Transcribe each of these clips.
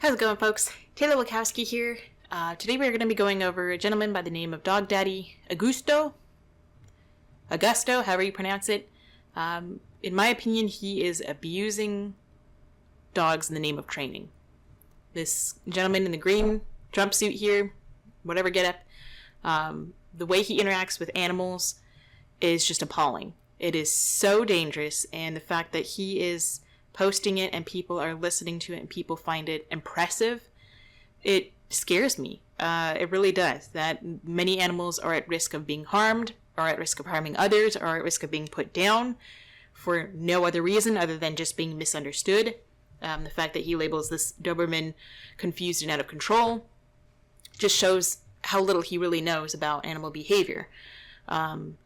How's it going, folks? Taylor Wachowski here. Today we're going to be going over a gentleman by the name of Dog Daddy Augusto, however you pronounce it. In my opinion, he is abusing dogs in the name of training. This gentleman in the green jumpsuit here, whatever getup, the way he interacts with animals is just appalling. It is so dangerous, and the fact that he is posting it and people are listening to it and people find it impressive, it scares me. It really does. That many animals are at risk of being harmed, or at risk of harming others, or at risk of being put down for no other reason other than just being misunderstood. The fact that he labels this Doberman confused and out of control just shows how little he really knows about animal behavior. So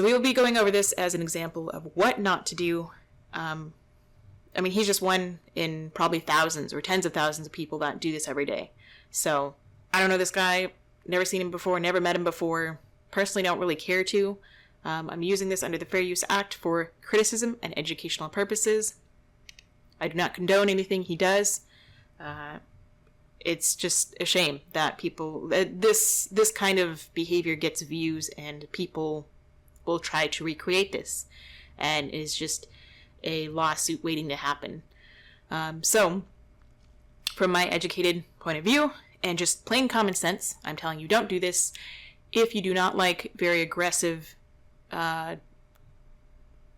we will be going over this as an example of what not to do. I mean, he's just one in probably thousands or tens of thousands of people that do this every day. So I don't know this guy, never seen him before, never met him before, personally don't really care to. I'm using this under the Fair Use Act for criticism and educational purposes. I do not condone anything he does. It's just a shame that people, this kind of behavior gets views and people will try to recreate this, and is just a lawsuit waiting to happen. So, from my educated point of view, and just plain common sense, I'm telling you, don't do this if you do not like very aggressive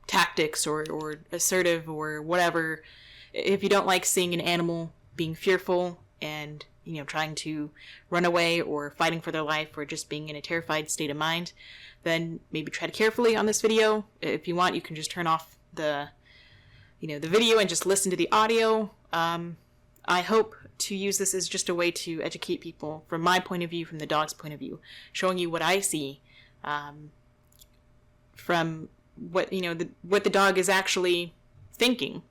tactics or assertive or whatever. If you don't like seeing an animal being fearful and, trying to run away or fighting for their life or just being in a terrified state of mind, then maybe tread carefully on this video. If you want, you can just turn off the video and just listen to the audio. I hope to use this as just a way to educate people from my point of view, from the dog's point of view, showing you what I see from what the dog is actually thinking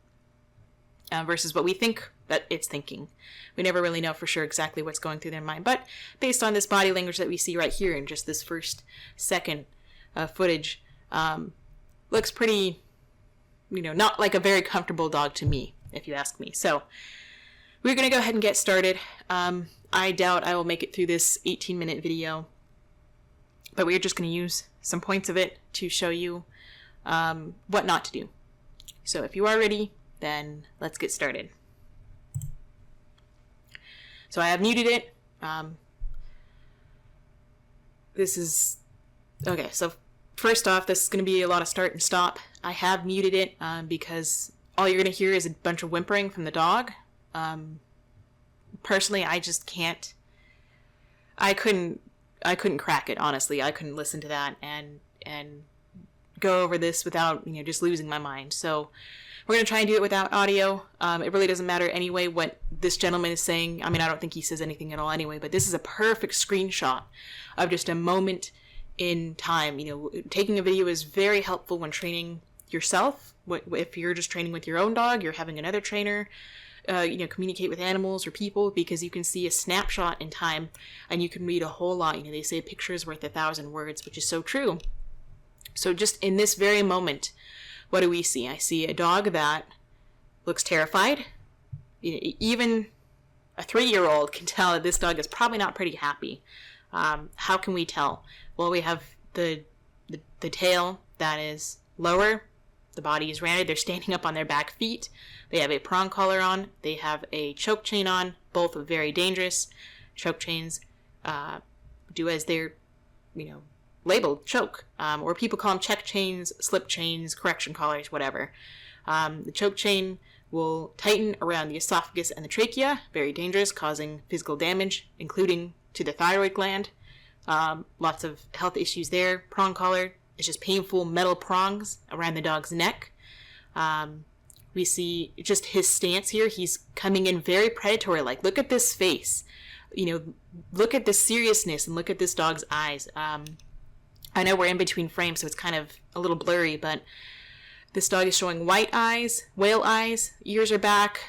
versus what we think that it's thinking. We never really know for sure exactly what's going through their mind, but based on this body language that we see right here in just this first second footage, looks pretty, not like a very comfortable dog to me, if you ask me. So we're going to go ahead and get started. I doubt I will make it through this 18-minute video, but we're just going to use some points of it to show you what not to do. So if you are ready, then let's get started. So I have muted it. This is... Okay, so first off, this is going to be a lot of start and stop. I have muted it because all you're going to hear is a bunch of whimpering from the dog. Personally, I just can't... I couldn't crack it, honestly. I couldn't listen to that and go over this without, just losing my mind. So we're going to try and do it without audio. It really doesn't matter anyway what this gentleman is saying. I mean, I don't think he says anything at all anyway, but this is a perfect screenshot of just a moment in time. Taking a video is very helpful when training yourself. If you're just training with your own dog, you're having another trainer, communicate with animals or people, because you can see a snapshot in time and you can read a whole lot. They say a picture is worth 1,000 words, which is so true. So just in this very moment, what do we see? I see a dog that looks terrified. Even a 3-year-old can tell that this dog is probably not pretty happy. How can we tell? Well, we have the tail that is lower. The body is rounded. They're standing up on their back feet. They have a prong collar on. They have a choke chain on. Both are very dangerous. Choke chains do as they're, labeled choke. Or people call them check chains, slip chains, correction collars, whatever. The choke chain will tighten around the esophagus and the trachea. Very dangerous, causing physical damage, including to the thyroid gland. Lots of health issues there. Prong collar is just painful metal prongs around the dog's neck. We see just his stance here. He's coming in very predatory-like. Look at this face. Look at the seriousness and look at this dog's eyes. I know we're in between frames, so it's kind of a little blurry, but this dog is showing white eyes, whale eyes, ears are back,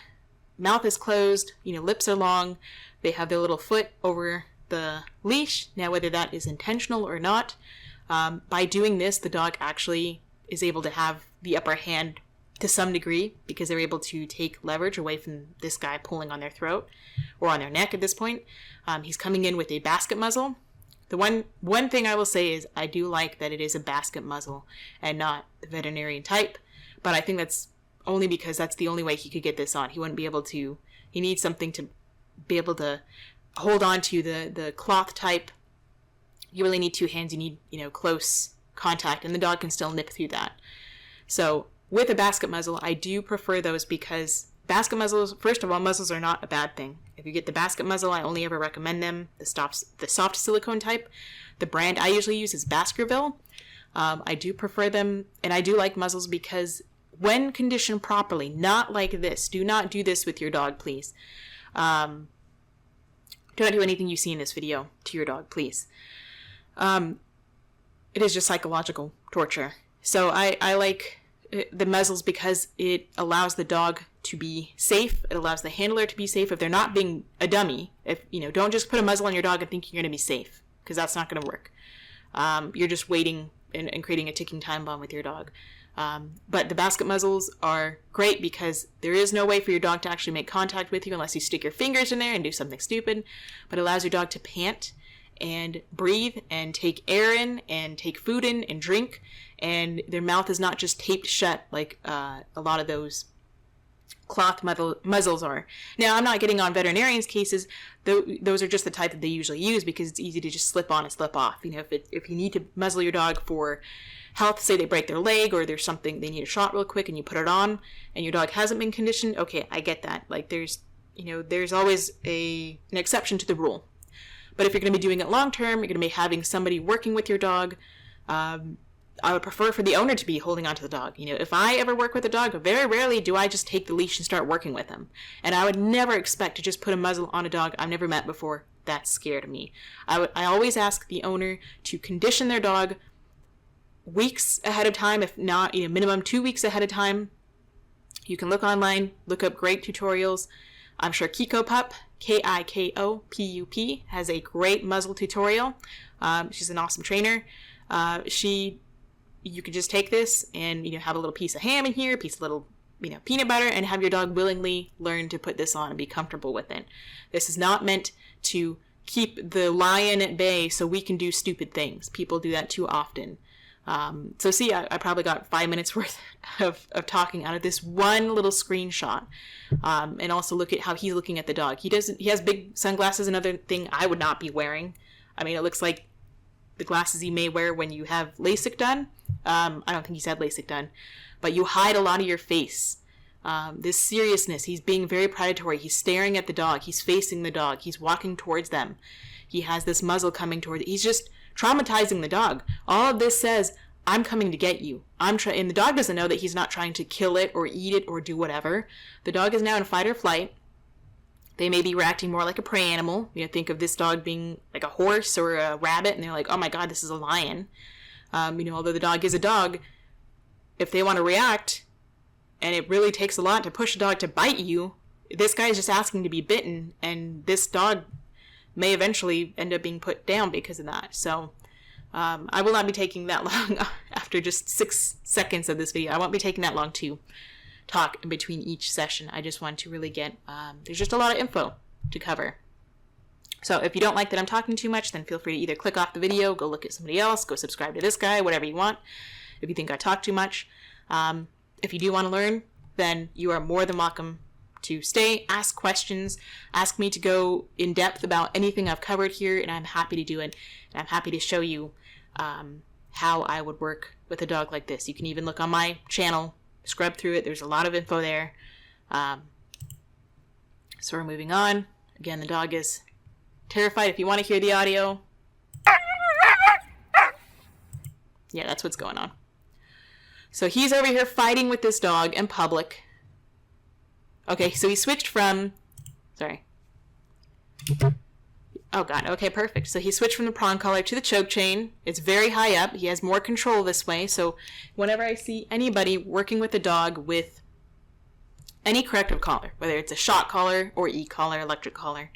mouth is closed, lips are long. They have their little foot over the leash. Now, whether that is intentional or not, by doing this, the dog actually is able to have the upper hand to some degree because they're able to take leverage away from this guy pulling on their throat or on their neck at this point. He's coming in with a basket muzzle. The one thing I will say is I do like that it is a basket muzzle and not the veterinarian type, but I think that's only because that's the only way he could get this on. He wouldn't be able to, he needs something to be able to hold on to the cloth type. You really need two hands. You need, close contact, and the dog can still nip through that. So with a basket muzzle, I do prefer those because basket muzzles, first of all, muzzles are not a bad thing. If you get the basket muzzle, I only ever recommend them, the soft silicone type. The brand I usually use is Baskerville. I do prefer them, and I do like muzzles because when conditioned properly, not like this, do not do this with your dog, please. Do not do anything you see in this video to your dog, please. It is just psychological torture. So I like the muzzles because it allows the dog to be safe. It allows the handler to be safe if they're not being a dummy. If don't just put a muzzle on your dog and think you're going to be safe, because that's not going to work. You're just waiting and creating a ticking time bomb with your dog. But the basket muzzles are great because there is no way for your dog to actually make contact with you unless you stick your fingers in there and do something stupid. But it allows your dog to pant and breathe and take air in and take food in and drink, and their mouth is not just taped shut like a lot of those cloth muzzles are. Now, I'm not getting on veterinarians' cases. Those are just the type that they usually use because it's easy to just slip on and slip off. If you need to muzzle your dog for health, say they break their leg or there's something, they need a shot real quick and you put it on and your dog hasn't been conditioned, okay, I get that. Like there's always an exception to the rule. But if you're going to be doing it long term, you're going to be having somebody working with your dog. I would prefer for the owner to be holding onto the dog. If I ever work with a dog, very rarely do I just take the leash and start working with him. And I would never expect to just put a muzzle on a dog I've never met before. That scared me. I always ask the owner to condition their dog weeks ahead of time, if not, minimum 2 weeks ahead of time. You can look online, look up great tutorials. I'm sure Kiko Pup, KIKOPUP, has a great muzzle tutorial. She's an awesome trainer. You could just take this and, have a little piece of ham in here, a piece of little, peanut butter, and have your dog willingly learn to put this on and be comfortable with it. This is not meant to keep the lion at bay so we can do stupid things. People do that too often. So see, I probably got 5 minutes worth of talking out of this one little screenshot. And also look at how he's looking at the dog. He has big sunglasses, another thing I would not be wearing. I mean, it looks like the glasses you may wear when you have LASIK done. I don't think he's had LASIK done, but you hide a lot of your face. This seriousness, he's being very predatory. He's staring at the dog. He's facing the dog. He's walking towards them. He has this muzzle coming toward it. He's just traumatizing the dog. All of this says, I'm coming to get you. And the dog doesn't know that he's not trying to kill it or eat it or do whatever. The dog is now in fight or flight. They may be reacting more like a prey animal. Think of this dog being like a horse or a rabbit, and they're like, oh my God, this is a lion. Although the dog is a dog, if they want to react, and it really takes a lot to push a dog to bite you, this guy is just asking to be bitten, and this dog may eventually end up being put down because of that. So I will not be taking that long after just 6 seconds of this video. I won't be taking that long to talk in between each session. I just want to really get, there's just a lot of info to cover. So if you don't like that I'm talking too much, then feel free to either click off the video, go look at somebody else, go subscribe to this guy, whatever you want. If you think I talk too much. If you do want to learn, then you are more than welcome to stay, ask questions, ask me to go in depth about anything I've covered here, and I'm happy to do it. And I'm happy to show you how I would work with a dog like this. You can even look on my channel, scrub through it. There's a lot of info there. So we're moving on. Again, the dog is terrified. If you want to hear the audio, yeah, that's what's going on. So he's over here fighting with this dog in public. Okay, so he switched from, sorry. Oh God, okay, perfect. So he switched from the prong collar to the choke chain. It's very high up. He has more control this way. So whenever I see anybody working with a dog with any corrective collar, whether it's a shock collar or e-collar, electric collar,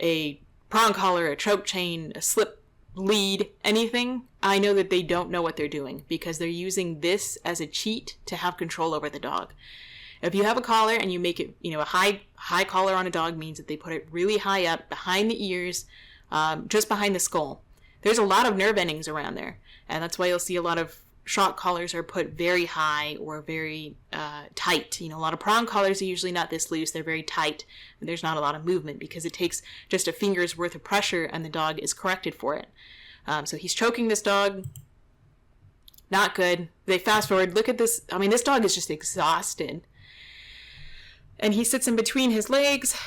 a prong collar, a choke chain, a slip lead, anything, I know that they don't know what they're doing because they're using this as a cheat to have control over the dog. If you have a collar and you make it, a high collar on a dog means that they put it really high up behind the ears, just behind the skull. There's a lot of nerve endings around there, and that's why you'll see a lot of shock collars are put very high or very tight. A lot of prong collars are usually not this loose. They're very tight. And there's not a lot of movement because it takes just a finger's worth of pressure and the dog is corrected for it. So he's choking this dog. Not good. They fast forward. Look at this. I mean, this dog is just exhausted. And he sits in between his legs.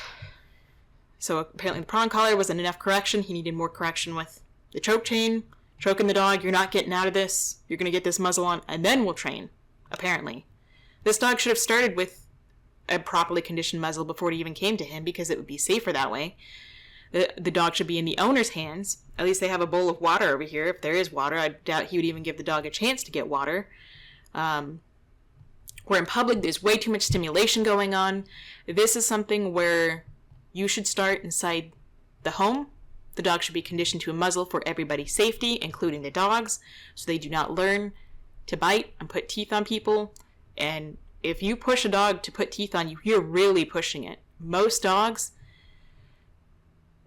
So apparently the prong collar wasn't enough correction. He needed more correction with the choke chain. Choking the dog, you're not getting out of this. You're going to get this muzzle on, and then we'll train, apparently. This dog should have started with a properly conditioned muzzle before it even came to him because it would be safer that way. The dog should be in the owner's hands. At least they have a bowl of water over here. If there is water, I doubt he would even give the dog a chance to get water. We're in public. There's way too much stimulation going on. This is something where you should start inside the home. The dog should be conditioned to a muzzle for everybody's safety, including the dogs, so they do not learn to bite and put teeth on people. And if you push a dog to put teeth on you, you're really pushing it. Most dogs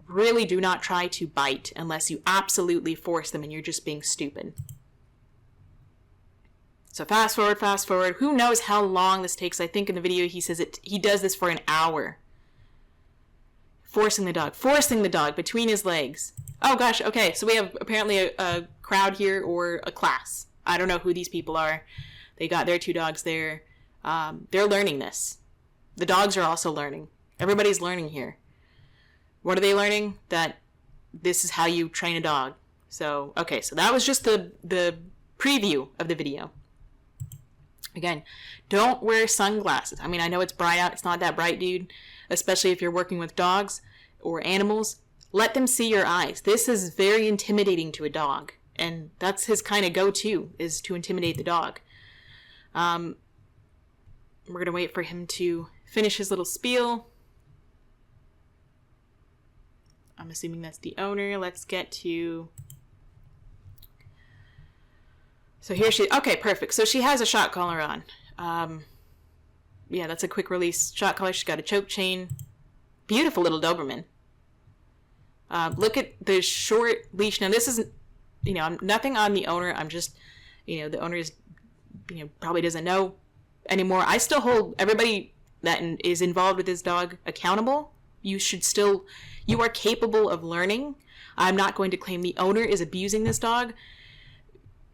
really do not try to bite unless you absolutely force them and you're just being stupid. So fast forward. Who knows how long this takes? I think in the video he says he does this for an hour. Forcing the dog between his legs. Oh gosh, okay, so we have apparently a crowd here or a class. I don't know who these people are. They got their two dogs there. They're learning this. The dogs are also learning. Everybody's learning here. What are they learning? That this is how you train a dog. So, okay, so that was just the preview of the video. Again, don't wear sunglasses. I mean, I know it's bright out. It's not that bright, dude. Especially if you're working with dogs or animals. Let them see your eyes. This is very intimidating to a dog. And that's his kind of go-to, is to intimidate the dog. We're going to wait for him to finish his little spiel. I'm assuming that's the owner. Let's get to... So here she... Okay, perfect. So she has a shock collar on. Yeah, that's a quick release shock collar. She's got a choke chain. Beautiful little Doberman. Look at the short leash. Now, this isn't, I'm nothing on the owner. I'm just, the owner is, probably doesn't know anymore. I still hold everybody that is involved with this dog accountable. You are capable of learning. I'm not going to claim the owner is abusing this dog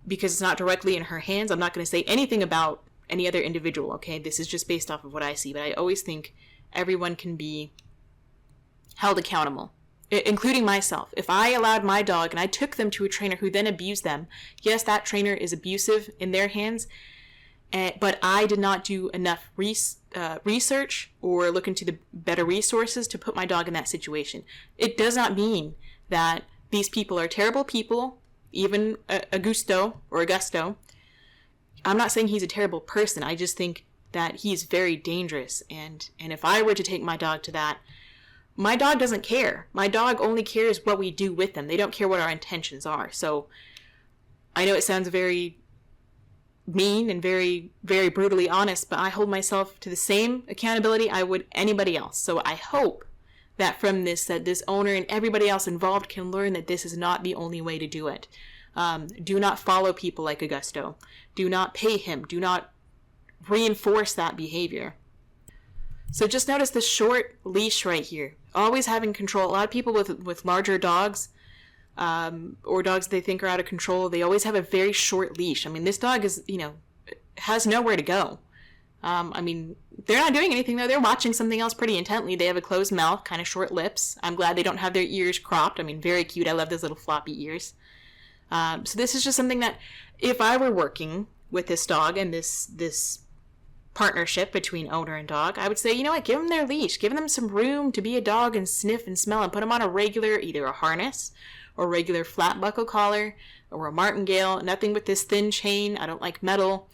because it's not directly in her hands. I'm not going to say anything about any other individual, okay? This is just based off of what I see, but I always think everyone can be held accountable, including myself. If I allowed my dog and I took them to a trainer who then abused them, yes, that trainer is abusive in their hands, but I did not do enough research or look into the better resources to put my dog in that situation. It does not mean that these people are terrible people, even Augusto. I'm not saying he's a terrible person. I just think that he's very dangerous. And if I were to take my dog to that, my dog doesn't care. My dog only cares what we do with them. They don't care what our intentions are. So I know it sounds very mean and very, very brutally honest, but I hold myself to the same accountability I would anybody else. So I hope that from this, that this owner and everybody else involved can learn that this is not the only way to do it. Do not follow people like Augusto. Do not pay him. Do not reinforce that behavior. So just notice the short leash right here. Always having control. A lot of people with larger dogs, or dogs they think are out of control, they always have a very short leash. I mean, this dog is, has nowhere to go. They're not doing anything though. They're watching something else pretty intently. They have a closed mouth, kind of short lips. I'm glad they don't have their ears cropped. Very cute. I love those little floppy ears. So this is just something that if I were working with this dog and this partnership between owner and dog, I would say, you know what, give them their leash. Give them some room to be a dog and sniff and smell and put them on a regular, either a harness or regular flat buckle collar or a martingale. Nothing with this thin chain. I don't like metal.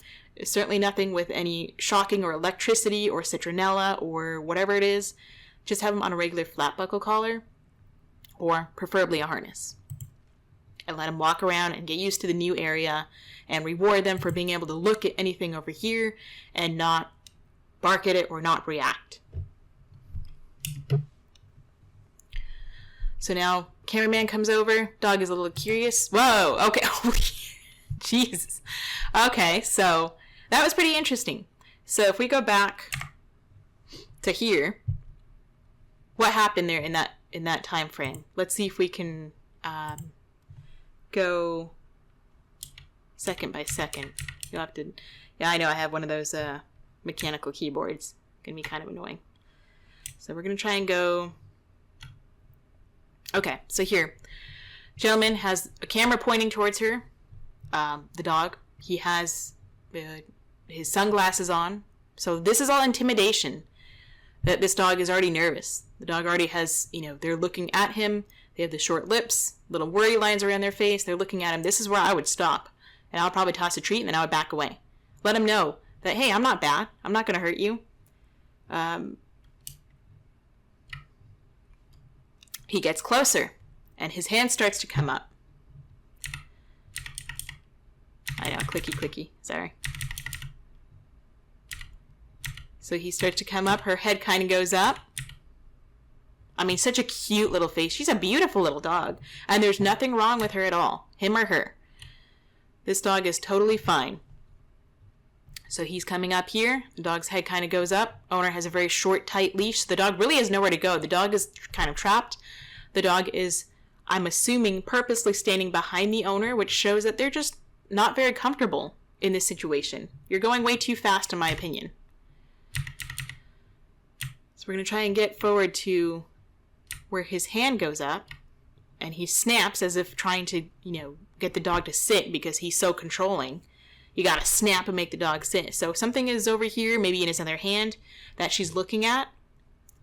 Certainly nothing with any shocking or electricity or citronella or whatever it is. Just have them on a regular flat buckle collar or preferably a harness. and let him walk around and get used to the new area, and reward them for being able to look at anything over here and not bark at it or not react. So now cameraman comes over. Dog is a little curious. Whoa, okay. Jesus. Okay, so that was pretty interesting. So if we go back to here, what happened there in that time frame? Let's see if we can go second by second. You'll have to. Yeah, I know I have one of those mechanical keyboards. Gonna be kind of annoying. So we're gonna try and go. Okay, so here, gentleman has a camera pointing towards her. The dog. He has his sunglasses on. So this is all intimidation. That this dog is already nervous. The dog already has, they're looking at him. They have the short lips, little worry lines around their face. They're looking at him. This is where I would stop. And I would probably toss a treat and then I would back away. Let him know that, hey, I'm not bad. I'm not going to hurt you. He gets closer and his hand starts to come up. I know, clicky, sorry. So he starts to come up. Her head kind of goes up. I mean, such a cute little face. She's a beautiful little dog. And there's nothing wrong with her at all. Him or her. This dog is totally fine. So he's coming up here. The dog's head kind of goes up. Owner has a very short, tight leash. The dog really has nowhere to go. The dog is kind of trapped. The dog is, I'm assuming, purposely standing behind the owner, which shows that they're just not very comfortable in this situation. You're going way too fast, in my opinion. So we're going to try and get forward to where his hand goes up, and he snaps as if trying to, get the dog to sit because he's so controlling. You got to snap and make the dog sit. So something is over here, maybe in his other hand, that she's looking at.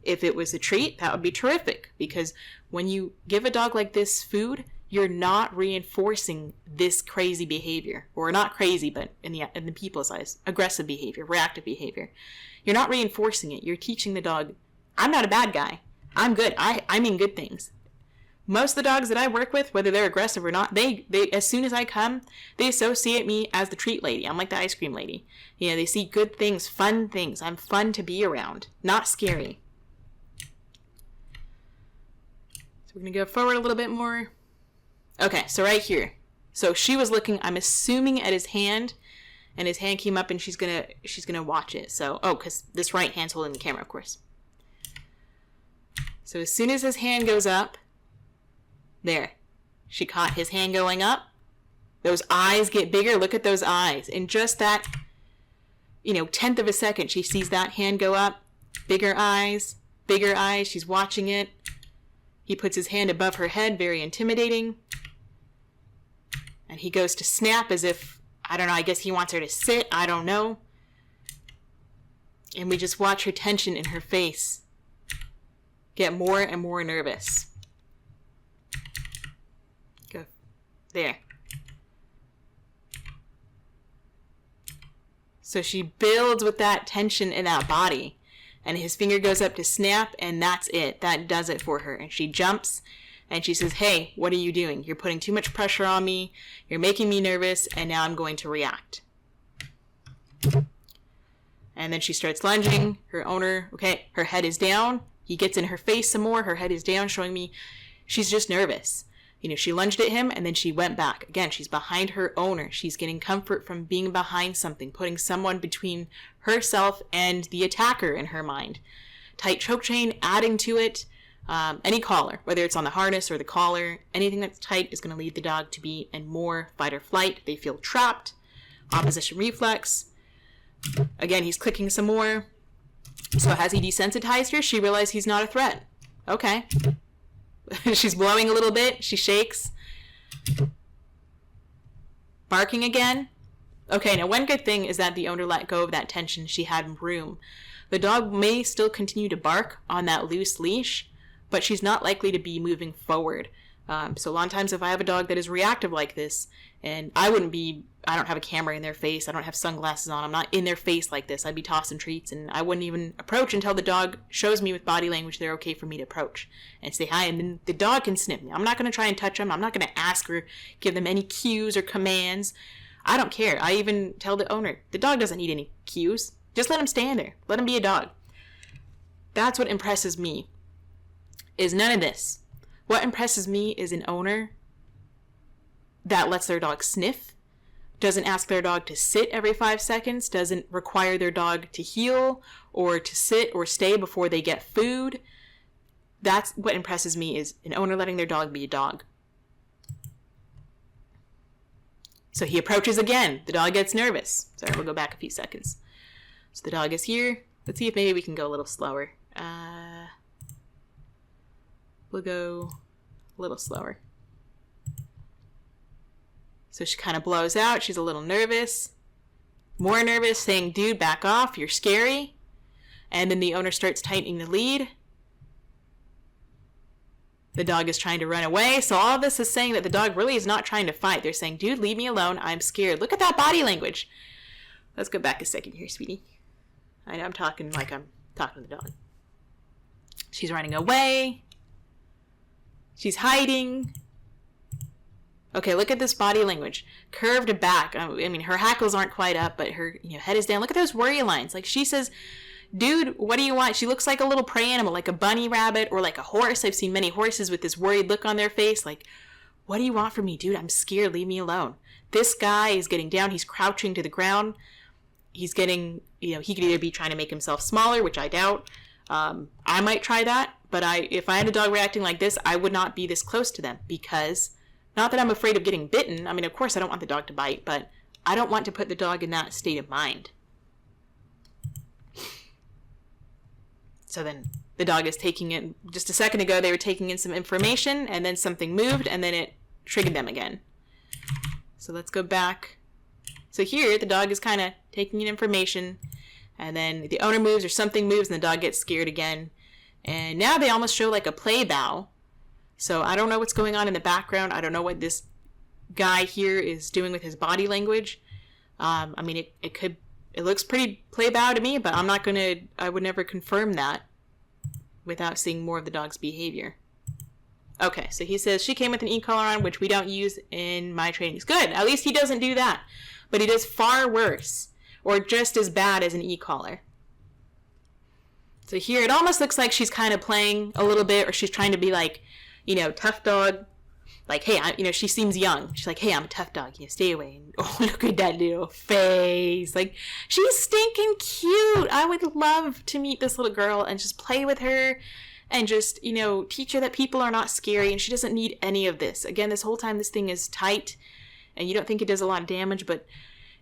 If it was a treat, that would be terrific, because when you give a dog like this food, you're not reinforcing this crazy behavior, or not crazy, but in the people's eyes, aggressive behavior, reactive behavior. You're not reinforcing it. You're teaching the dog, I'm not a bad guy. I'm good. I mean good things. Most of the dogs that I work with, whether they're aggressive or not, they as soon as I come, they associate me as the treat lady. I'm like the ice cream lady. They see good things, fun things. I'm fun to be around, not scary. So we're going to go forward a little bit more. Okay, so right here. So she was looking, I'm assuming, at his hand, and his hand came up and she's gonna watch it. So, because this right hand's holding the camera, of course. So as soon as his hand goes up, there, she caught his hand going up. Those eyes get bigger. Look at those eyes. In just that, tenth of a second, she sees that hand go up. Bigger eyes, bigger eyes. She's watching it. He puts his hand above her head, very intimidating. And he goes to snap as if, I don't know, I guess he wants her to sit. I don't know. And we just watch her tension in her face get more and more nervous. Go. There. So she builds with that tension in that body. And his finger goes up to snap, and that's it. That does it for her. And she jumps, and she says, hey, what are you doing? You're putting too much pressure on me. You're making me nervous, and now I'm going to react. And then she starts lunging. Her owner, okay, her head is down. He gets in her face some more. Her head is down, showing me she's just nervous. She lunged at him, and then she went back. Again, she's behind her owner. She's getting comfort from being behind something, putting someone between herself and the attacker in her mind. Tight choke chain, adding to it. Any collar, whether it's on the harness or the collar, anything that's tight is going to lead the dog to be in more fight or flight. They feel trapped. Opposition reflex. Again, he's clicking some more. So has he desensitized her? She realized he's not a threat. Okay. She's blowing a little bit. She shakes. Barking again. Okay, now one good thing is that the owner let go of that tension. She had room. The dog may still continue to bark on that loose leash, but she's not likely to be moving forward. So a lot of times if I have a dog that is reactive like this, and I don't have a camera in their face, I don't have sunglasses on, I'm not in their face like this, I'd be tossing treats, and I wouldn't even approach until the dog shows me with body language they're okay for me to approach and say hi, and then the dog can sniff me. I'm not going to try and touch them, I'm not going to ask or give them any cues or commands. I don't care. I even tell the owner, the dog doesn't need any cues, just let him stand there, let him be a dog. That's what impresses me, is none of this. What impresses me is an owner that lets their dog sniff, doesn't ask their dog to sit every 5 seconds, doesn't require their dog to heel or to sit or stay before they get food. That's what impresses me, is an owner letting their dog be a dog. So he approaches again. The dog gets nervous. Sorry, we'll go back a few seconds. So the dog is here. Let's see if maybe we can go a little slower. We'll go a little slower. So she kind of blows out. She's a little nervous. More nervous, saying, dude, back off. You're scary. And then the owner starts tightening the lead. The dog is trying to run away. So all of this is saying that the dog really is not trying to fight. They're saying, dude, leave me alone. I'm scared. Look at that body language. Let's go back a second here, sweetie. I know I'm talking like I'm talking to the dog. She's running away. She's hiding. Okay, look at this body language. Curved back. I mean, her hackles aren't quite up, but her head is down. Look at those worry lines. Like, she says, dude, what do you want? She looks like a little prey animal, like a bunny rabbit or like a horse. I've seen many horses with this worried look on their face. Like, what do you want from me, dude? I'm scared. Leave me alone. This guy is getting down. He's crouching to the ground. He's getting, he could either be trying to make himself smaller, which I doubt. I might try that, but if I had a dog reacting like this, I would not be this close to them, because not that I'm afraid of getting bitten. I mean, of course I don't want the dog to bite, but I don't want to put the dog in that state of mind. So then the dog is taking in, just a second ago they were taking in some information, and then something moved, and then it triggered them again. So let's go back. So here the dog is kind of taking in information, and then the owner moves or something moves and the dog gets scared again. And now they almost show like a play bow. So I don't know what's going on in the background. I don't know what this guy here is doing with his body language. I mean, it looks pretty play bow to me, but I would never confirm that without seeing more of the dog's behavior. Okay, so he says she came with an e-collar on, which we don't use in my trainings. Good, at least he doesn't do that. But he does far worse, or just as bad as an e-collar. So here it almost looks like she's kind of playing a little bit, or she's trying to be like, tough dog. Like, hey, she seems young. She's like, hey, I'm a tough dog. Stay away. And, oh, look at that little face. Like, she's stinking cute. I would love to meet this little girl and just play with her and just, teach her that people are not scary, and she doesn't need any of this. Again, this whole time this thing is tight and you don't think it does a lot of damage, but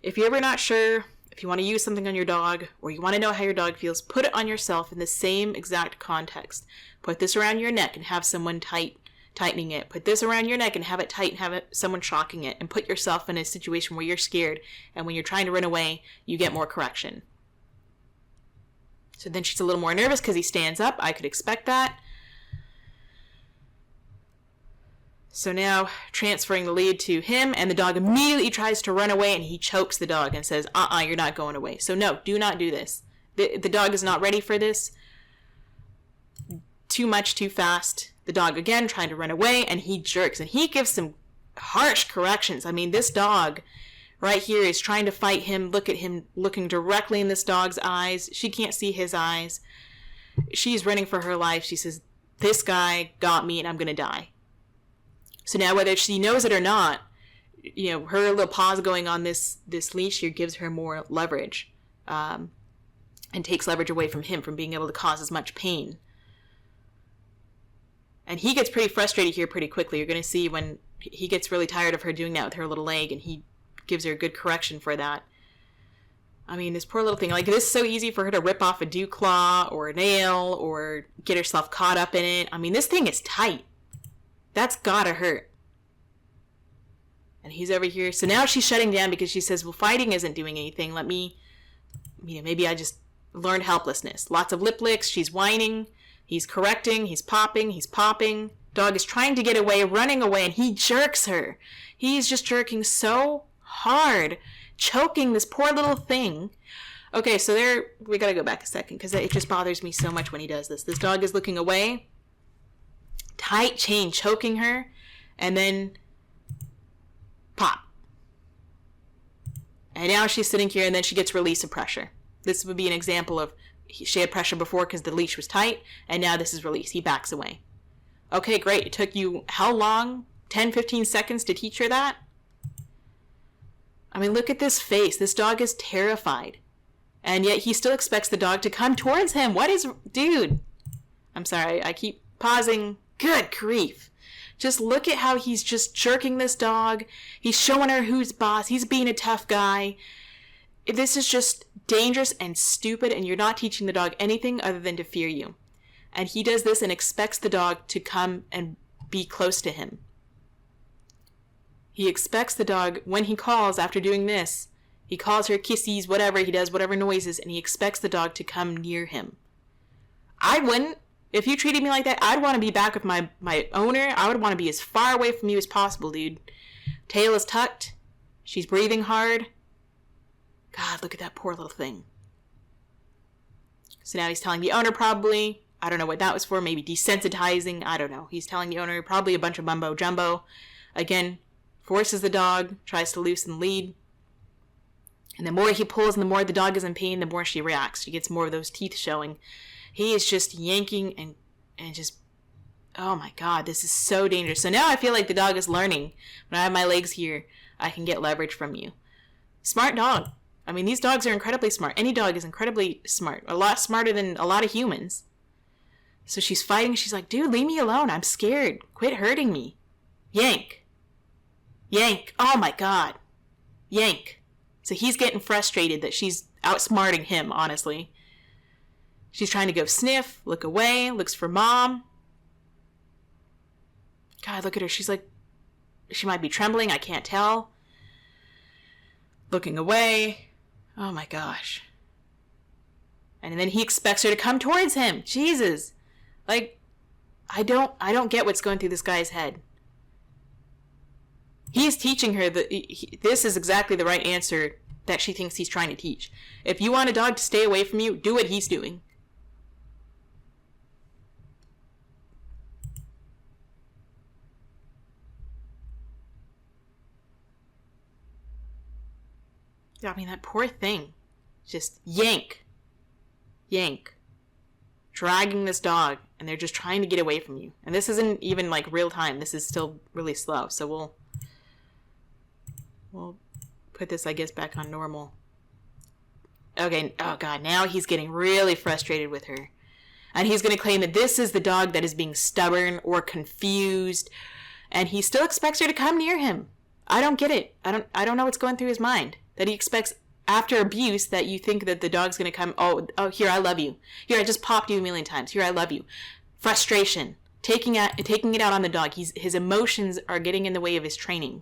if you're ever not sure, if you want to use something on your dog, or you want to know how your dog feels, put it on yourself in the same exact context. Put this around your neck and have someone tightening it. Put this around your neck and have it tight and have someone shocking it. And put yourself in a situation where you're scared, and when you're trying to run away, you get more correction. So then she's a little more nervous because he stands up. I could expect that. So now transferring the lead to him, and the dog immediately tries to run away, and he chokes the dog and says, you're not going away. So no, do not do this. The dog is not ready for this. Too much, too fast. The dog again trying to run away, and he jerks, and he gives some harsh corrections. I mean, this dog right here is trying to fight him. Look at him looking directly in this dog's eyes. She can't see his eyes. She's running for her life. She says, this guy got me and I'm going to die. So now whether she knows it or not, her little paws going on this leash here gives her more leverage, and takes leverage away from him from being able to cause as much pain. And he gets pretty frustrated here pretty quickly. You're going to see when he gets really tired of her doing that with her little leg, and he gives her a good correction for that. I mean, this poor little thing. Like, this is so easy for her to rip off a dew claw or a nail or get herself caught up in it. I mean, this thing is tight. That's gotta hurt. And he's over here. So now she's shutting down because she says, well, fighting isn't doing anything. Maybe I just learned helplessness. Lots of lip licks. She's whining. He's correcting, he's popping. Dog is trying to get away, running away, and he jerks her. He's just jerking so hard, choking this poor little thing. Okay, so we gotta go back a second, because it just bothers me so much when he does this. This dog is looking away, tight chain choking her, and then pop. And now she's sitting here, and then she gets release of pressure. This would be an example of she had pressure before because the leash was tight, and now this is release. He backs away. Okay, great. It took you how long? 10, 15 seconds to teach her that? I mean, look at this face. This dog is terrified. And yet he still expects the dog to come towards him. What is... Dude. I'm sorry. I keep pausing. Good grief. Just look at how he's just jerking this dog. He's showing her who's boss. He's being a tough guy. This is just dangerous and stupid, and you're not teaching the dog anything other than to fear you. And he does this and expects the dog to come and be close to him. He expects the dog, when he calls after doing this, he calls her kissies, whatever, he does whatever noises, and he expects the dog to come near him. I wouldn't. If you treated me like that, I'd want to be back with my owner. I would want to be as far away from you as possible, dude. Tail is tucked. She's breathing hard. God, look at that poor little thing. So now he's telling the owner probably, I don't know what that was for, maybe desensitizing, I don't know. He's telling the owner probably a bunch of mumbo jumbo. Again, forces the dog, tries to loosen the lead. And the more he pulls and the more the dog is in pain, the more she reacts. She gets more of those teeth showing. He is just yanking and just, oh my God, this is so dangerous. So now I feel like the dog is learning. When I have my legs here, I can get leverage from you. Smart dog. I mean, these dogs are incredibly smart. Any dog is incredibly smart. A lot smarter than a lot of humans. So she's fighting. She's like, dude, leave me alone. I'm scared. Quit hurting me. Yank. Yank. Oh my God. Yank. So he's getting frustrated that she's outsmarting him, honestly. She's trying to go sniff, look away, looks for mom. God, look at her. She's like, she might be trembling. I can't tell. Looking away. Oh my gosh. And then he expects her to come towards him. Jesus. Like, I don't get what's going through this guy's head. He's teaching her that this is exactly the right answer that she thinks he's trying to teach. If you want a dog to stay away from you, do what he's doing. I mean, that poor thing. Just yank. Yank. Dragging this dog, and they're just trying to get away from you. And this isn't even like real time. This is still really slow. So we'll put this, I guess, back on normal. Okay, oh God, now he's getting really frustrated with her. And he's going to claim that this is the dog that is being stubborn or confused. And he still expects her to come near him. I don't get it. I don't know what's going through his mind. That he expects, after abuse, that you think that the dog's going to come, oh, here, I love you. Here, I just popped you a million times. Here, I love you. Frustration. Taking it out on the dog. His emotions are getting in the way of his training.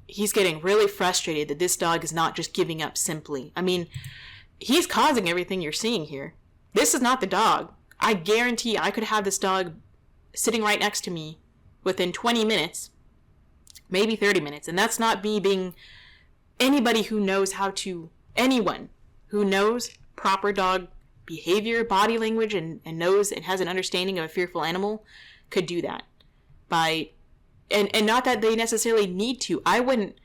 He's getting really frustrated that this dog is not just giving up simply. I mean, he's causing everything you're seeing here. This is not the dog. I guarantee I could have this dog sitting right next to me within 20 minutes. Maybe 30 minutes. And that's not me being anybody who knows anyone who knows proper dog behavior, body language, and knows and has an understanding of a fearful animal could do that. And not that they necessarily need to. I wouldn't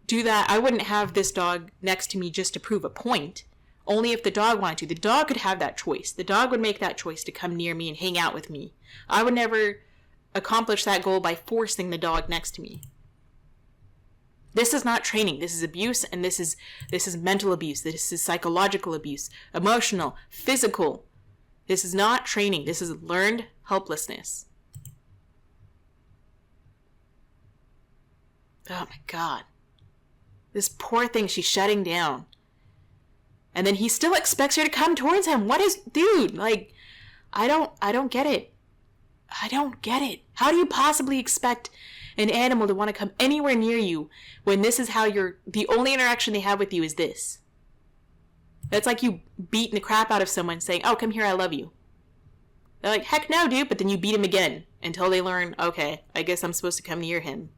do that. I wouldn't have this dog next to me just to prove a point. Only if the dog wanted to. The dog could have that choice. The dog would make that choice to come near me and hang out with me. I would never accomplish that goal by forcing the dog next to me. This is not training. This is abuse, and this is mental abuse. This is psychological abuse, emotional, physical. This is not training. This is learned helplessness. Oh my God. This poor thing, she's shutting down. And then he still expects her to come towards him. What is, dude, like, I don't get it. I don't get it. How do you possibly expect an animal to want to come anywhere near you when this is how the only interaction they have with you is this? That's like you beating the crap out of someone saying, oh, come here, I love you. They're like, heck no, dude. But then you beat him again until they learn, okay, I guess I'm supposed to come near him.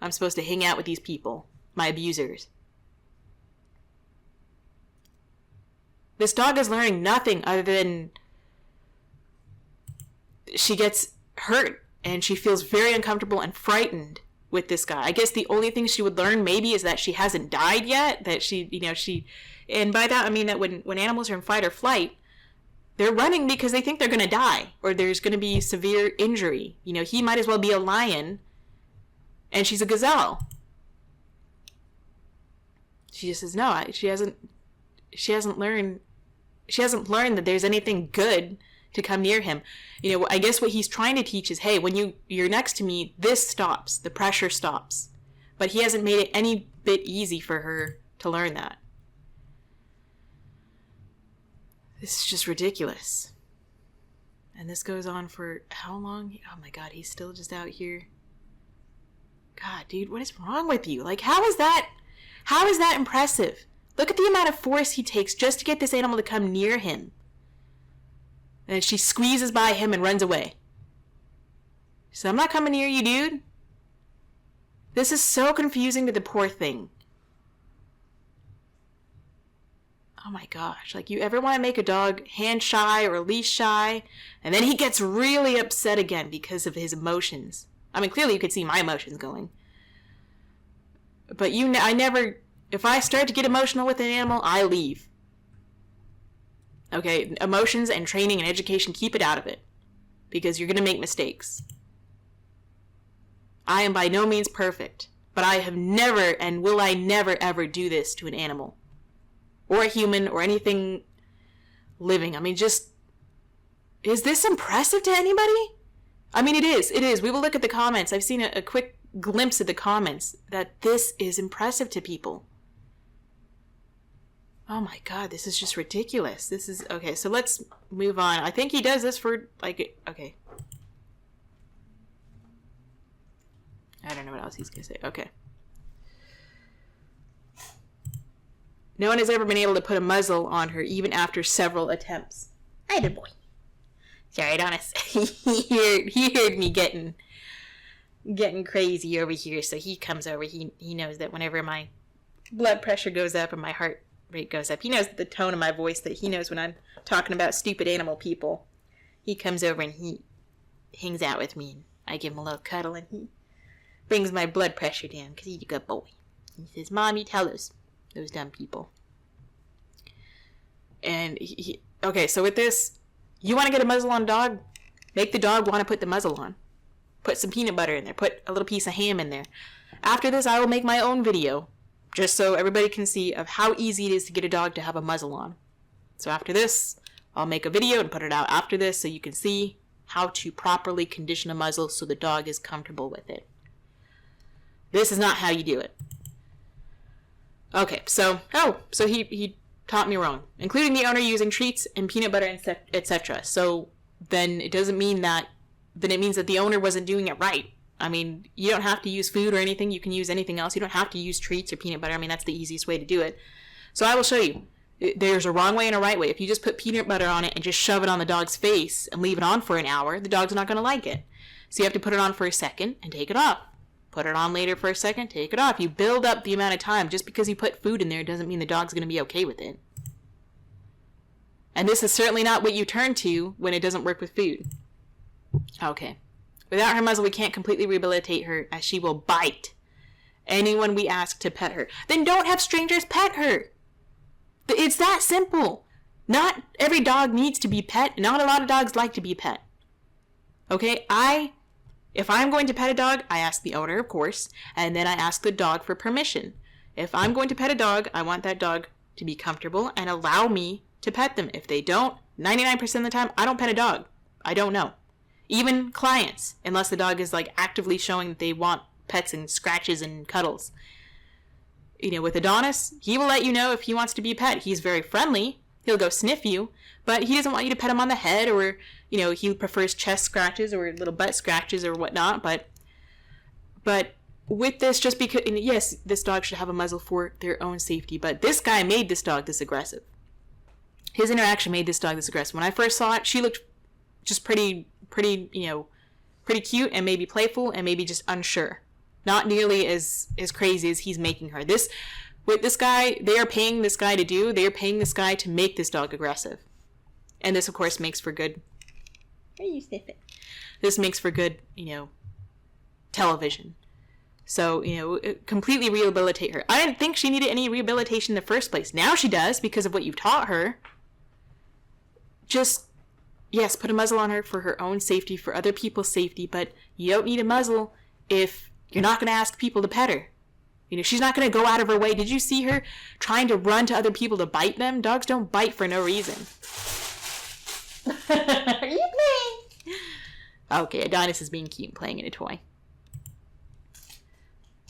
I'm supposed to hang out with these people, my abusers. This dog is learning nothing other than she gets hurt and she feels very uncomfortable and frightened with this guy. I guess the only thing she would learn maybe is that she hasn't died yet, that and by that I mean that when animals are in fight or flight, they're running because they think they're going to die or there's going to be severe injury. He might as well be a lion and she's a gazelle. She just says no, she hasn't learned that there's anything good to come near him. I guess what he's trying to teach is, hey, when you're next to me, this stops, the pressure stops. But he hasn't made it any bit easy for her to learn that. This is just ridiculous. And this goes on for how long? Oh my God, he's still just out here. God, dude, what is wrong with you? Like, how is that impressive? Look at the amount of force he takes just to get this animal to come near him. And she squeezes by him and runs away. She said, I'm not coming near you, dude. This is so confusing to the poor thing. Oh my gosh. Like, you ever want to make a dog hand shy or leash shy? And then he gets really upset again because of his emotions. I mean, clearly you could see my emotions going. But if I start to get emotional with an animal, I leave. Okay, emotions and training and education, keep it out of it. Because you're going to make mistakes. I am by no means perfect. But I have never, and will I never ever do this to an animal. Or a human, or anything living. I mean, is this impressive to anybody? I mean, it is. We will look at the comments. I've seen a quick glimpse of the comments that this is impressive to people. Oh my God, this is just ridiculous. Okay, so let's move on. I think he does this for, okay. I don't know what else he's going to say. Okay. No one has ever been able to put a muzzle on her, even after several attempts. I did, boy. Sorry, Adonis. he heard me getting crazy over here, so he comes over. He knows that whenever my blood pressure goes up or my heart rate goes up, he knows the tone of my voice, that he knows when I'm talking about stupid animal people. He comes over and he hangs out with me, and I give him a little cuddle, and he brings my blood pressure down because he's a good boy. He says, Mom, you tell those dumb people. And okay, so with this, you want to get a muzzle on a dog? Make the dog want to put the muzzle on. Put some peanut butter in there. Put a little piece of ham in there. After this, I will make my own video, just so everybody can see of how easy it is to get a dog to have a muzzle on. So after this, I'll make a video and put it out after this so you can see how to properly condition a muzzle so the dog is comfortable with it. This is not how you do it. Okay, so he taught me wrong, including the owner using treats and peanut butter, etc. So then it means that the owner wasn't doing it right. I mean, you don't have to use food or anything. You can use anything else. You don't have to use treats or peanut butter. I mean, that's the easiest way to do it. So I will show you. There's a wrong way and a right way. If you just put peanut butter on it and just shove it on the dog's face and leave it on for an hour, the dog's not going to like it. So you have to put it on for a second and take it off. Put it on later for a second, take it off. You build up the amount of time. Just because you put food in there doesn't mean the dog's going to be okay with it. And this is certainly not what you turn to when it doesn't work with food. Okay. Without her muzzle, we can't completely rehabilitate her, as she will bite anyone we ask to pet her. Then don't have strangers pet her. It's that simple. Not every dog needs to be pet. Not a lot of dogs like to be pet. Okay? If I'm going to pet a dog, I ask the owner, of course, and then I ask the dog for permission. If I'm going to pet a dog, I want that dog to be comfortable and allow me to pet them. If they don't, 99% of the time, I don't pet a dog. I don't know. Even clients, unless the dog is actively showing that they want pets and scratches and cuddles. With Adonis, he will let you know if he wants to be a pet. He's very friendly. He'll go sniff you, but he doesn't want you to pet him on the head, or, he prefers chest scratches or little butt scratches or whatnot. But with this, just because, and yes, this dog should have a muzzle for their own safety, but this guy made this dog this aggressive. His interaction made this dog this aggressive. When I first saw it, she looked just pretty, pretty cute and maybe playful and maybe just unsure. Not nearly as crazy as he's making her. With this guy, they are paying this guy to make this dog aggressive. And this, of course, makes for good... Where are you sniffing? This makes for good, television. So, completely rehabilitate her. I didn't think she needed any rehabilitation in the first place. Now she does because of what you've taught her. Just, yes, put a muzzle on her for her own safety, for other people's safety, but you don't need a muzzle if you're not going to ask people to pet her. She's not going to go out of her way. Did you see her trying to run to other people to bite them? Dogs don't bite for no reason. Are you playing? Okay, Adonis is being cute and playing in a toy.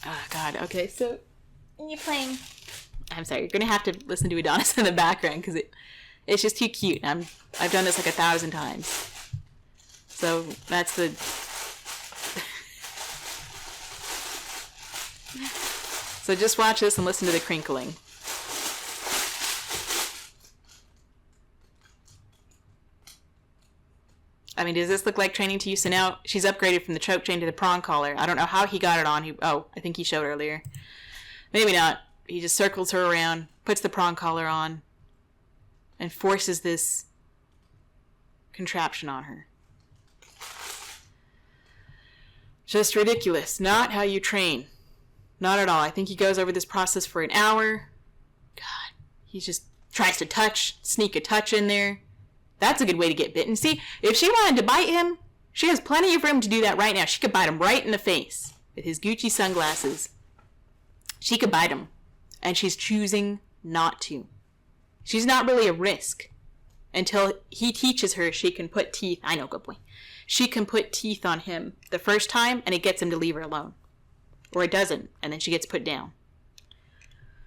Oh, God. Okay, so you're playing. I'm sorry. You're going to have to listen to Adonis in the background because it's just too cute. I've done this like 1,000 times. So that's the... So just watch this and listen to the crinkling. I mean, does this look like training to you? So now she's upgraded from the choke chain to the prong collar. I don't know how he got it on. I think he showed earlier. Maybe not. He just circles her around, puts the prong collar on, and forces this contraption on her. Just ridiculous. Not how you train. Not at all. I think he goes over this process for an hour. God, he just tries to sneak a touch in there. That's a good way to get bitten. See, if she wanted to bite him, she has plenty of room to do that right now. She could bite him right in the face with his Gucci sunglasses. She could bite him, and she's choosing not to. She's not really a risk until he teaches her she can put teeth. I know, good boy. She can put teeth on him the first time, and it gets him to leave her alone. Or it doesn't, and then she gets put down.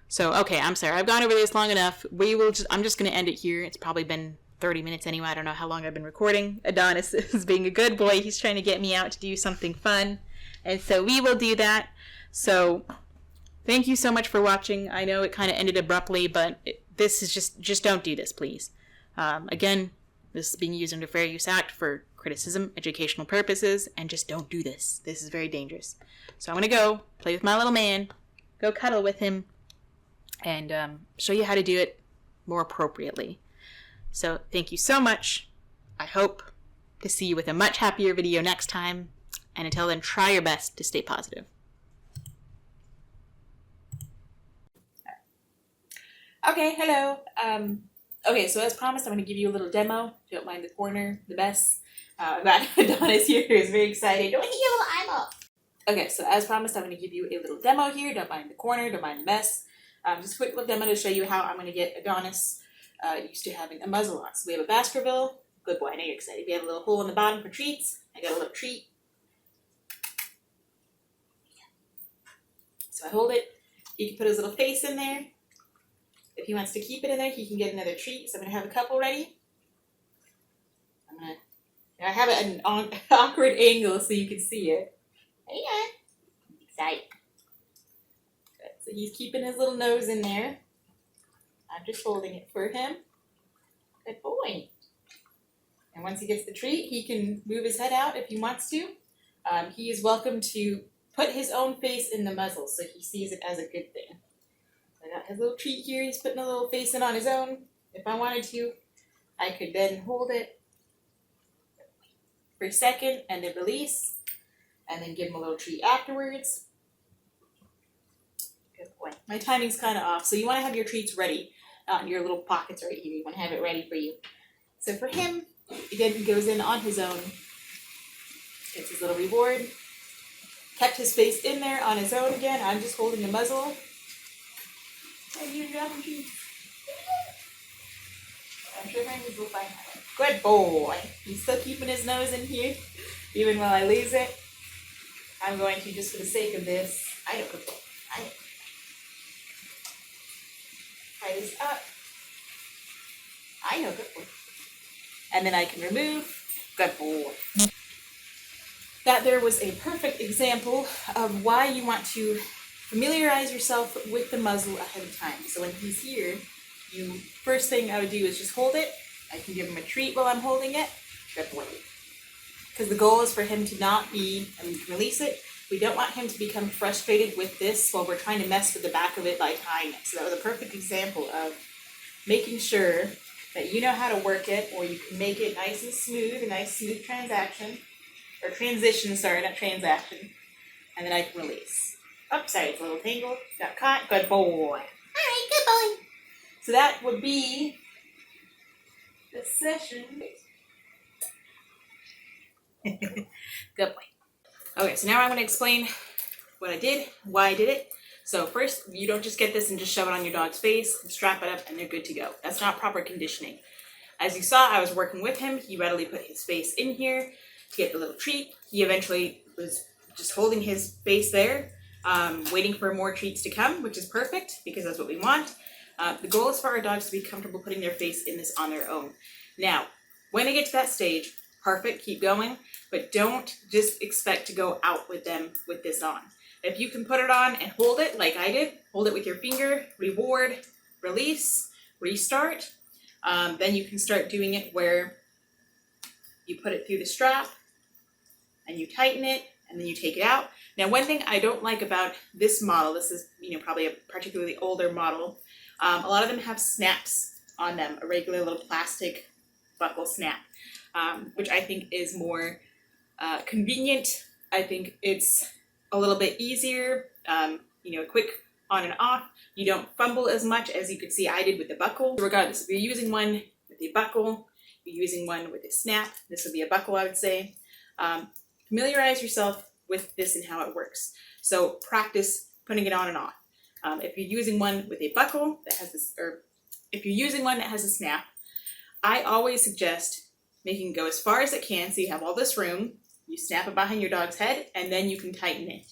So, okay, I'm sorry. I've gone over this long enough. I'm just going to end it here. It's probably been 30 minutes anyway. I don't know how long I've been recording. Adonis is being a good boy. He's trying to get me out to do something fun. And so we will do that. So thank you so much for watching. I know it kind of ended abruptly, but this is just don't do this, please. Again, this is being used under Fair Use Act for criticism, educational purposes, and just don't do this. This is very dangerous. So I'm going to go play with my little man, go cuddle with him, and show you how to do it more appropriately. So thank you so much. I hope to see you with a much happier video next time. And until then, try your best to stay positive. Okay, hello. Okay, so as promised, I'm going to give you a little demo. If you don't mind the corner, the best. I've got Adonis here who's very excited. Don't you little eyeball? Okay, so as promised, I'm going to give you a little demo here. Don't mind the corner, don't mind the mess. Just a quick little demo to show you how I'm going to get Adonis used to having a muzzle on. So we have a Baskerville. Good boy, I know you're excited. We have a little hole in the bottom for treats. I got a little treat. So I hold it. He can put his little face in there. If he wants to keep it in there, he can get another treat. So I'm going to have a couple ready. I have it at an awkward angle so you can see it. Hang on. Excited. Good. So he's keeping his little nose in there. I'm just holding it for him. Good boy. And once he gets the treat, he can move his head out if he wants to. He is welcome to put his own face in the muzzle so he sees it as a good thing. So I got his little treat here. He's putting a little face in on his own. If I wanted to, I could then hold it for a second and then release. And then give him a little treat afterwards. Good boy. My timing's kind of off, so you want to have your treats ready. Not in your little pockets right here. You want to have it ready for you. So for him, again, he goes in on his own. Gets his little reward. Kept his face in there on his own again. I'm just holding the muzzle. And you're dropping treats. I'm sure friends will find out. Good boy. He's still keeping his nose in here, even while I lose it. I'm going to, just for the sake of this, I don't know. Tie this up. I know, good boy. And then I can remove. Good boy. that there was a perfect example of why you want to familiarize yourself with the muzzle ahead of time. So when he's here, first thing I would do is just hold it. I can give him a treat while I'm holding it. Good boy. Because the goal is for him to not be, and you can release it. We don't want him to become frustrated with this while we're trying to mess with the back of it by tying it. So that was a perfect example of making sure that you know how to work it, or you can make it nice and smooth, a nice smooth transition, not transaction. And then I can release. Oops, sorry, it's a little tangle. Got caught. Good boy. All right, good boy. So that would be the session. Good boy. Okay, so now I'm going to explain what I did, why I did it. So first, you don't just get this and just shove it on your dog's face, strap it up, and they're good to go. That's not proper conditioning. As you saw, I was working with him. He readily put his face in here to get the little treat. He eventually was just holding his face there, waiting for more treats to come, which is perfect because that's what we want. The goal is for our dogs to be comfortable putting their face in this on their own. Now, when they get to that stage, perfect, keep going, but don't just expect to go out with them with this on. If you can put it on and hold it like I did, hold it with your finger, reward, release, restart, then you can start doing it where you put it through the strap and you tighten it and then you take it out. Now, one thing I don't like about this model, this is probably a particularly older model, a lot of them have snaps on them, a regular little plastic buckle snap, which I think is more convenient. I think it's a little bit easier, quick on and off. You don't fumble as much as you could see I did with the buckle. Regardless, if you're using one with a buckle, you're using one with a snap, this would be a buckle, I would say. Familiarize yourself with this and how it works. So practice putting it on and off. If you're using one with a buckle that has this, or if you're using one that has a snap, I always suggest making it go as far as it can so you have all this room. You snap it behind your dog's head and then you can tighten it.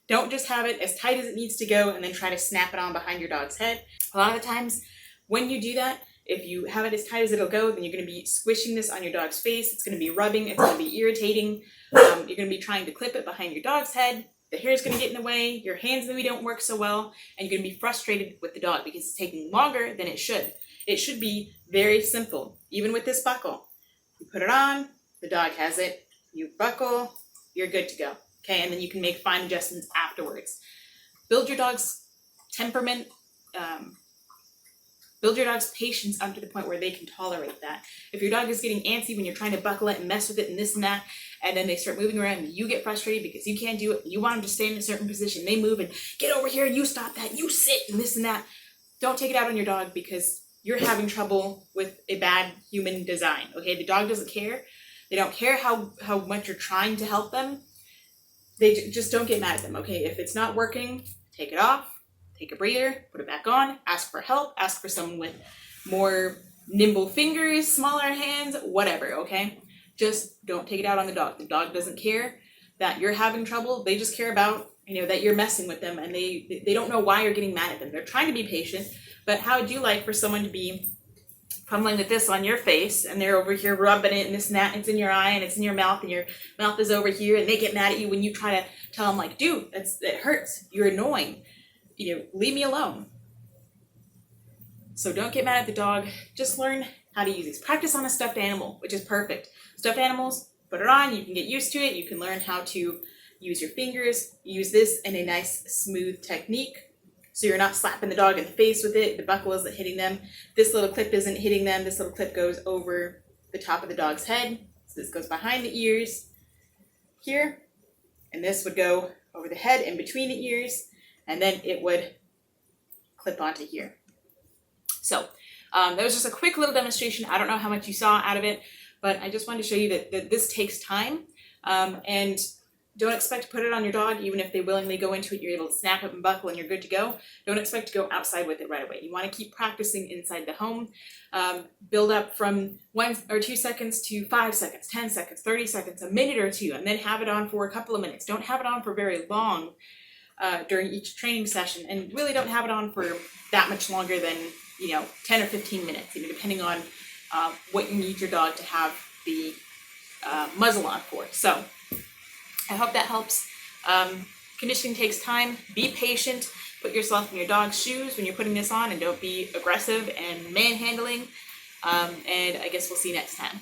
Don't just have it as tight as it needs to go and then try to snap it on behind your dog's head. A lot of the times when you do that, if you have it as tight as it'll go, then you're going to be squishing this on your dog's face. It's going to be rubbing. It's going to be irritating. You're going to be trying to clip it behind your dog's head. The hair is going to get in the way. Your hands maybe don't work so well. And you're going to be frustrated with the dog because it's taking longer than it should. It should be very simple. Even with this buckle. You put it on, the dog has it. You buckle, you're good to go. Okay, and then you can make fine adjustments afterwards. Build your dog's temperament, build your dog's patience up to the point where they can tolerate that. If your dog is getting antsy when you're trying to buckle it and mess with it and this and that, and then they start moving around and you get frustrated because you can't do it, you want them to stay in a certain position, they move and get over here, you stop that, you sit, and this and that. Don't take it out on your dog because you're having trouble with a bad human design, okay? The dog doesn't care. They don't care how much you're trying to help them. They just don't get mad at them, okay? If it's not working, take it off, take a breather, put it back on, ask for help, ask for someone with more nimble fingers, smaller hands, whatever, okay? Just don't take it out on the dog. The dog doesn't care that you're having trouble. They just care about, that you're messing with them, and they don't know why you're getting mad at them. They're trying to be patient, but how would you like for someone to be pummeling with this on your face and they're over here rubbing it and this and that, and it's in your eye and it's in your mouth and your mouth is over here, and they get mad at you when you try to tell them like, dude, it hurts, you're annoying, leave me alone. So don't get mad at the dog, just learn how to use these. Practice on a stuffed animal, which is perfect. Stuffed animals, put it on, you can get used to it, you can learn how to use your fingers, use this in a nice smooth technique. So you're not slapping the dog in the face with it. The buckle isn't hitting them. This little clip isn't hitting them. This little clip goes over the top of the dog's head. So this goes behind the ears here. And this would go over the head in between the ears. And then it would clip onto here. So that was just a quick little demonstration. I don't know how much you saw out of it, but I just wanted to show you that this takes time. And don't expect to put it on your dog, even if they willingly go into it, you're able to snap it and buckle and you're good to go. Don't expect to go outside with it right away. You want to keep practicing inside the home. Build up from 1 or 2 seconds to 5 seconds, 10 seconds, 30 seconds, a minute or two, and then have it on for a couple of minutes. Don't have it on for very long during each training session, and really don't have it on for that much longer than 10 or 15 minutes, depending on what you need your dog to have the muzzle on for. So I hope that helps. Conditioning takes time. Be patient. Put yourself in your dog's shoes when you're putting this on, and don't be aggressive and manhandling. And I guess we'll see you next time.